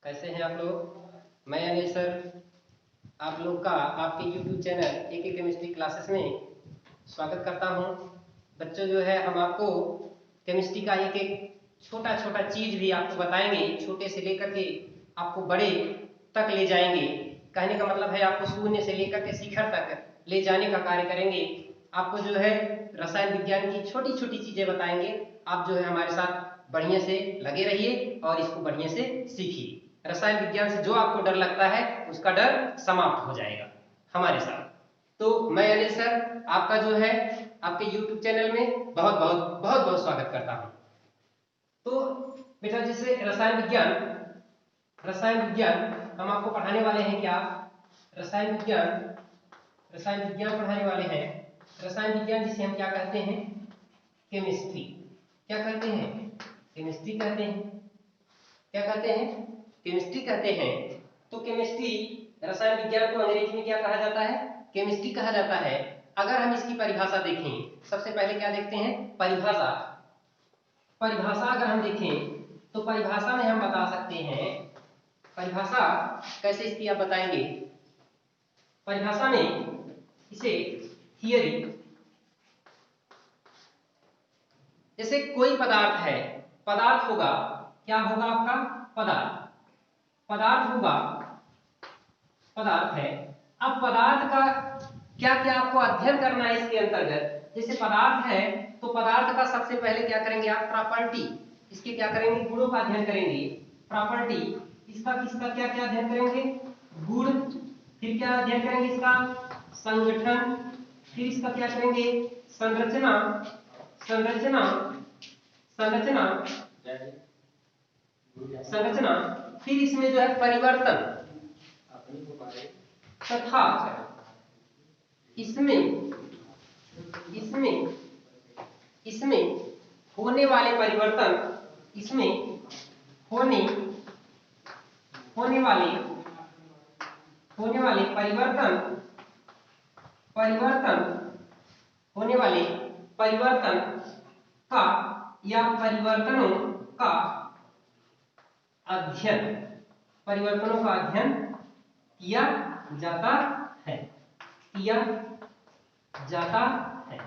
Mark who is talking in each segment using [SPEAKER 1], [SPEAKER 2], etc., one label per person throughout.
[SPEAKER 1] कैसे हैं आप लोग। मैं अनिल सर आप लोग का आपके YouTube चैनल एक केमिस्ट्री क्लासेस में स्वागत करता हूं। बच्चों जो है हम आपको केमिस्ट्री का एक एक छोटा छोटा चीज भी आपको बताएंगे, छोटे से लेकर के आपको बड़े तक ले जाएंगे। कहने का मतलब है आपको शून्य से लेकर के शिखर तक ले जाने का कार्य करेंगे। आपको जो है रसायन विज्ञान की छोटी छोटी चीजें बताएंगे। आप जो है हमारे साथ बढ़िया से लगे रहिए और इसको बढ़िया से सीखिए। रसायन विज्ञान से जो आपको डर लगता है उसका डर समाप्त हो जाएगा हमारे साथ। तो मैं अनिल सर आपका जो है आपके YouTube चैनल में बहुत बहुत बहुत बहुत स्वागत करता हूं। तो बेटा जैसे रसायन विज्ञान हम आपको पढ़ाने वाले हैं क्या? रसायन विज्ञान पढ़ाने वाले हैं। रसायन विज्ञान जिसे हम क्या कहते हैं? केमिस्ट्री। क्या कहते हैं? केमिस्ट्री कहते हैं। क्या कहते हैं? केमिस्ट्री कहते हैं। तो केमिस्ट्री रसायन विज्ञान को अंग्रेजी में क्या कहा जाता है? केमिस्ट्री कहा जाता है। अगर हम इसकी परिभाषा देखें, सबसे पहले क्या देखते हैं? परिभाषा। परिभाषा अगर हम देखें तो परिभाषा में हम बता सकते हैं, परिभाषा कैसे इसकी आप बताएंगे? परिभाषा में इसे थियरी, जैसे कोई पदार्थ है, पदार्थ होगा, क्या होगा आपका? पदार्थ होगा, पदार्थ है। अब पदार्थ का क्या क्या आपको अध्ययन करना है इसके अंतर्गत? जैसे पदार्थ है तो पदार्थ का सबसे पहले क्या करेंगे आप? प्रॉपर्टी, इसके क्या करेंगे? गुणों का अध्ययन करेंगे। प्रॉपर्टी, इसका किसका क्या क्या अध्ययन करेंगे? गुण। फिर क्या अध्ययन करेंगे? इसका संगठन। फिर इसका क्या करेंगे? संरचना। संरचना संरचना संरचना फिर इसमें जो है परिवर्तन तथा इसमें इसमें इसमें होने वाले परिवर्तन, इसमें होने होने वाले होने वाले परिवर्तन परिवर्तन होने वाले परिवर्तन का या परिवर्तनों का अध्ययन, परिवर्तनों का अध्ययन किया जाता है, किया जाता है।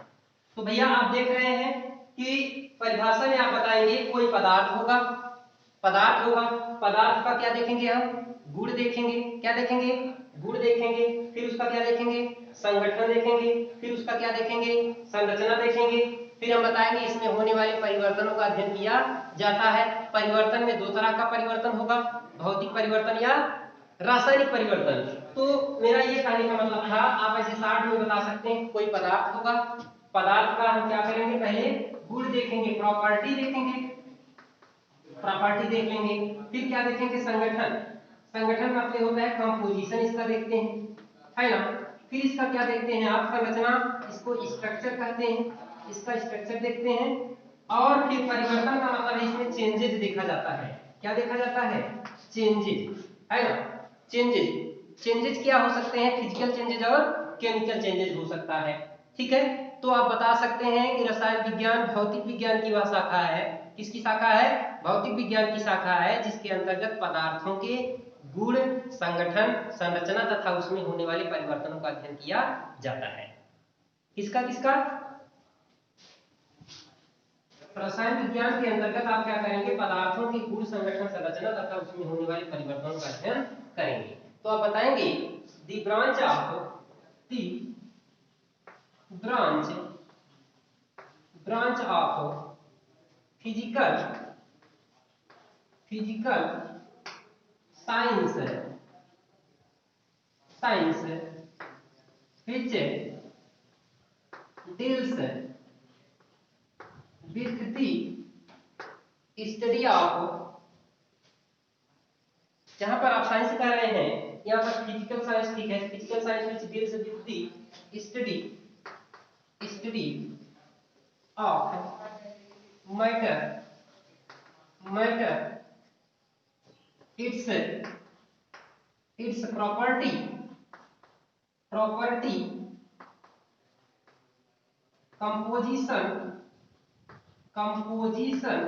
[SPEAKER 1] तो भैया आप देख रहे हैं कि परिभाषा में आप बताएंगे कोई पदार्थ होगा, पदार्थ होगा, पदार्थ का क्या देखेंगे हम? गुण देखेंगे। क्या देखेंगे? गुण देखेंगे। फिर उसका क्या देखेंगे? संगठन देखेंगे। फिर उसका क्या देखेंगे? संरचना देखेंगे। फिर हम बताएंगे इसमें होने वाले परिवर्तनों का अध्ययन किया जाता है। परिवर्तन में दो तरह का परिवर्तन होगा, भौतिक परिवर्तन या रासायनिक परिवर्तन। तो मेरा ये कहने का मतलब था, आप ऐसे शॉर्ट में बता सकते हैं कोई पदार्थ होगा, पदार्थ का हम क्या करेंगे? पहले गुण देखेंगे, प्रॉपर्टी देखेंगे, प्रॉपर्टी देख लेंगे। फिर क्या देखेंगे? संगठन। संगठन मतलब होता है कंपोजिशन, इसका देखते हैं, है ना। फिर इसका क्या देखते हैं आप? संरचना, इसको स्ट्रक्चर कहते हैं, इसका स्ट्रक्चर देखते हैं। और फिर परिवर्तन का मतलब है इसमें चेंजेस देखा जाता है। क्या देखा जाता है? चेंजेस, है ना। चेंजेस, चेंजेस क्या हो सकते हैं? फिजिकल चेंजेस और केमिकल चेंजेस हो सकता है। ठीक है, तो आप बता सकते हैं कि रसायन विज्ञान भौतिक विज्ञान की वह शाखा है। किसकी शाखा है? भौतिक विज्ञान की शाखा है, जिसके अंतर्गत पदार्थों के गुण, संगठन, संरचना तथा उसमें होने वाले परिवर्तनों का अध्ययन किया जाता है। किसका किसका? रसायन विज्ञान के अंतर्गत आप क्या करेंगे? पदार्थों के गुण, संगठन, संरचना तथा उसमें होने वाले परिवर्तनों का अध्ययन करेंगे। तो आप बताएंगे the branch of the branch branch of physical physical science science which deals with the study of, जहां पर आप साइंस कर रहे हैं यहाँ पर फिजिकल साइंस, ठीक है, physical science which deals with the study of matter its property composition composition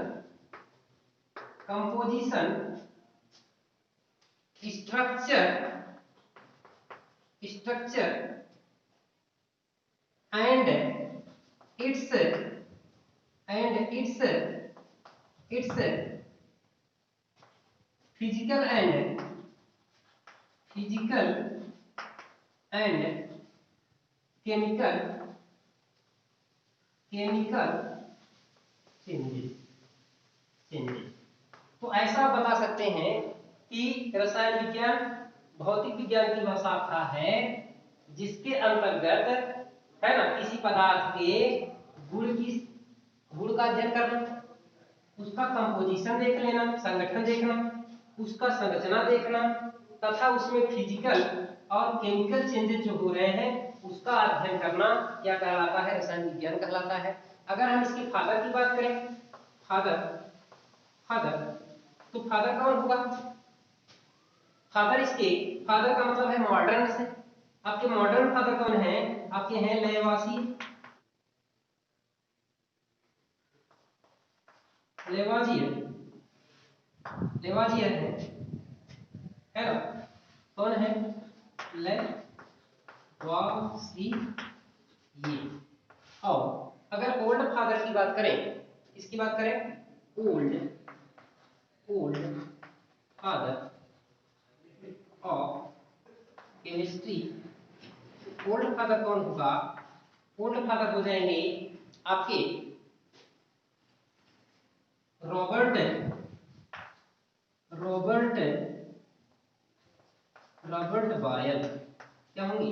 [SPEAKER 1] structure and its physical and chemical changes। तो ऐसा बता सकते हैं कि रसायन विज्ञान भौतिक विज्ञान की वह शाखा है जिसके अंतर्गत, है ना, किसी पदार्थ के गुण का अध्ययन करना, उसका कंपोजिशन देख लेना, संगठन देखना, उसका संरचना देखना तथा उसमें फिजिकल और केमिकल चेंजेस जो हो रहे हैं उसका अध्ययन करना क्या कहलाता है? रसायन विज्ञान कहलाता है। अगर हम इसके फादर की बात करें, फादर तो फादर कौन होगा? फादर का मतलब है मॉडर्न से। आपके मॉडर्न फादर कौन है? आपके हैं लेवाजियर है ना? कौन है? लेवासिये। और अगर ओल्ड फादर की बात करें, इसकी बात करें, old father of chemistry, old father कौन होगा? ओल्ड फादर हो जाएंगे आपके रॉबर्ट बॉयल। क्या होंगी?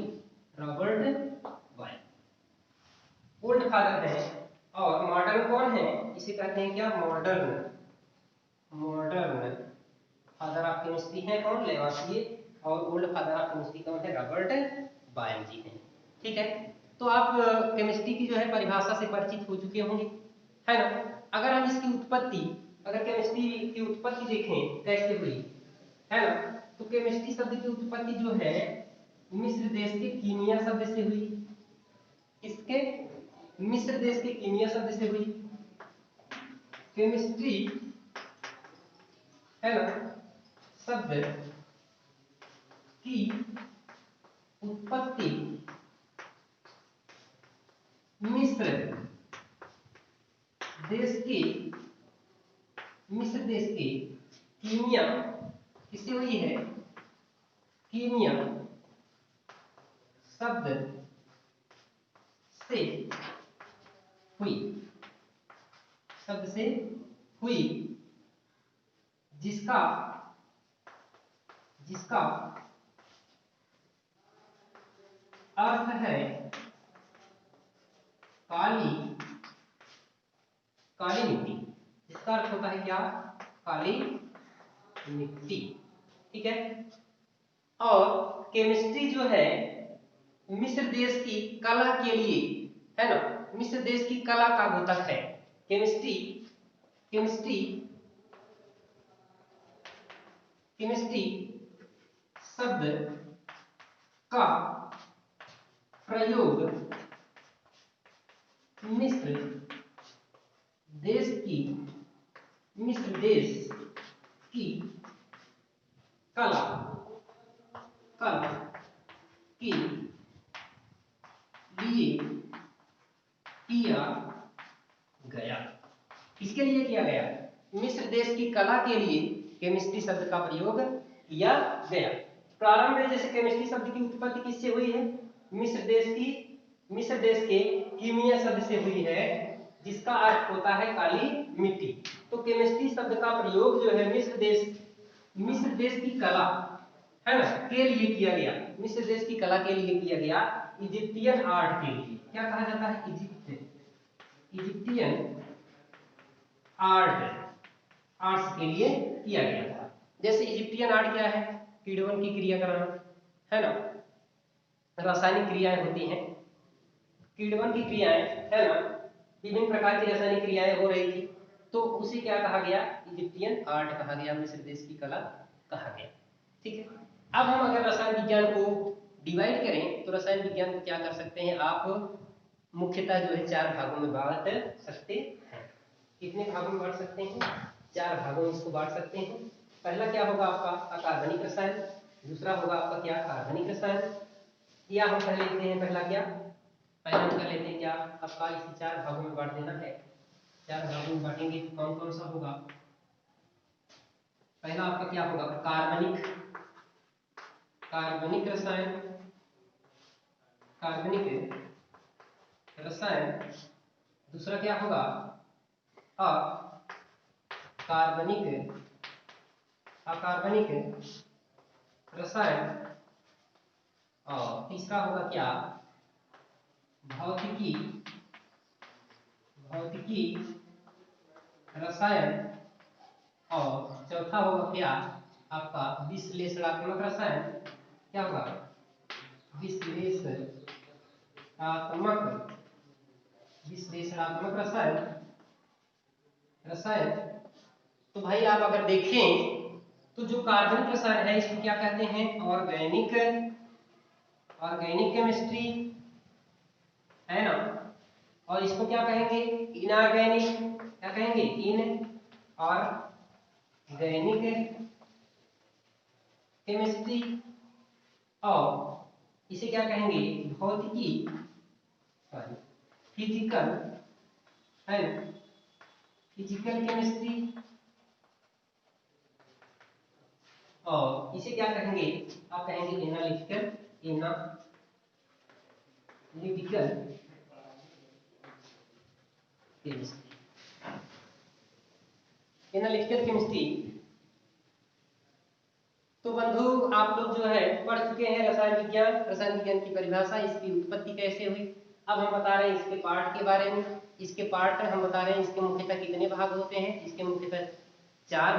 [SPEAKER 1] रॉबर्ट बॉयल ओल्ड फादर है। और मॉडर्न कौन है? इसे कहते हैं क्या? मॉडर्न फादर ऑफ केमिस्ट्री है कौन? लेवासिये। और ओल्ड फादर ऑफ केमिस्ट्री कौन है? रॉबर्ट बॉयल जी हैं। ठीक है, तो आप केमिस्ट्री की जो है परिभाषा से परिचित हो चुके होंगे, है ना? अगर हम इसकी उत्पत्ति, अगर केमिस्ट्री की उत्पत्ति देखें कैसे हुई, है ना, तो केमिस्ट्री शब्द की उत्पत्ति जो है मिस्र देश के कीमिया शब्द से हुई। इसके मिस्र देश के कीमिया शब्द से हुई केमिस्ट्री, है ना, शब्द की उत्पत्ति मिस्र देश के कीमिया किससे हुई है? कीमिया शब्द से हुई, जिसका अर्थ है काली मिट्टी। जिसका अर्थ होता है क्या? काली मिट्टी। ठीक है, और केमिस्ट्री जो है मिस्र देश की कला के लिए, है ना, मिस्र देश की कला का द्योतक है। केमिस्ट्री शब्द का प्रयोग मिस्र देश की कला के लिए किया गया। किसके लिए किया गया? मिस्र देश की कला के लिए केमिस्ट्री शब्द का प्रयोग किया गया। प्रारंभ में जैसे केमिस्ट्री शब्द की उत्पत्ति किससे हुई है? मिस्र देश के कीमिया शब्द से हुई है, जिसका अर्थ होता है काली मिट्टी। तो केमिस्ट्री शब्द का प्रयोग जो है मिस्र देश की कला, है ना, के लिए किया गया। मिस्र देश की कला के लिए किया गया, इजिप्टियन आर्ट के लिए। क्या कहा जाता है? इजिप्टियन आर्ट्स के लिए किया गया था। जैसे इजिप्टियन आर्ट क्या है? किण्वन की क्रिया कराना, है ना, रासायनिक क्रियाएं होती हैं, किण्वन की क्रियाएं, है ना, विभिन्न प्रकार की रासायनिक क्रियाएं हो रही थी, तो उसे क्या कहा गया? इजिप्टियन आर्ट कहा गया, मिस्र देश की कला कहा गया। ठीक है, अब हम अगर रसायन विज्ञान को डिवाइड करें तो रसायन विज्ञान को क्या कर सकते हैं? आप मुख्यतः जो है 4 भागों में बांट सकते हैं। कितने भागों में बांट सकते हैं? 4 भागों में इसको बांट सकते हैं। पहला क्या होगा आपका? अकार्बनिक रसायन, दूसरा होगा आपका क्या, कार्बनिक रसायन। या हम कर लेते हैं पहला क्या, पहला हम कर लेते हैं क्या, आपका इसे 4 भागों में बांट देना है। 4 भागों में बांटेंगे तो कौन कौन सा होगा। पहला आपका क्या होगा, कार्बनिक रसायन, कार्बनिक रसायन। दूसरा क्या होगा, अकार्बनिक रसायन। और तीसरा होगा क्या, भौतिकी रसायन। और चौथा होगा क्या, आपका विश्लेषणात्मक रसायन। क्या होगा, विश्लेषणात्मक रसायन। तो भाई आप अगर देखें तो जो कार्बनिक रसायन है इसको क्या कहते हैं, ऑर्गेनिक केमिस्ट्री है ना। और इसको क्या कहेंगे, इनऑर्गेनिक, क्या कहेंगे, इनऑर्गेनिक केमिस्ट्री। और इसे क्या कहेंगे, भौतिकी, फिजिकल केमिस्ट्री। और इसे क्या कहेंगे, आप कहेंगे एनालिटिकल केमिस्ट्री। तो बंधु आप लोग जो है पढ़ चुके हैं रसायन विज्ञान की परिभाषा, इसकी उत्पत्ति कैसे हुई। अब हम बता रहे हैं इसके पार्ट के बारे में। इसके पार्ट हम बता रहे हैं, इसके मुख्यतः कितने भाग होते हैं। इसके मुख्यतः 4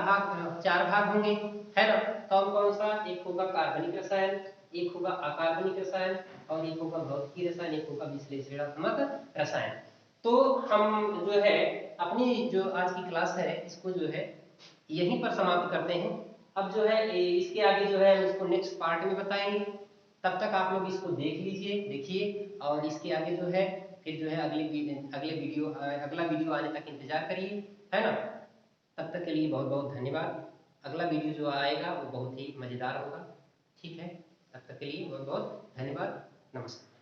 [SPEAKER 1] भाग होंगे, है ना। कौन कौन सा, एक होगा कार्बनिक रसायन, एक होगा अकार्बनिक रसायन, और एक होगा भौतिकी रसायन, एक होगा विश्लेषणात्मक रसायन। तो हम जो है अपनी जो आज की क्लास है इसको जो है यहीं पर समाप्त करते हैं। अब जो है इसके आगे जो है इसको नेक्स्ट पार्ट में बताएंगे। तब तक आप लोग इसको देख लीजिए, देखिए, और इसके आगे जो है फिर जो है अगला वीडियो आने तक इंतजार करिए, है ना। तब तक के लिए बहुत बहुत धन्यवाद। अगला वीडियो जो आएगा वो बहुत ही मजेदार होगा, ठीक है। तब तक के लिए बहुत बहुत धन्यवाद, नमस्कार।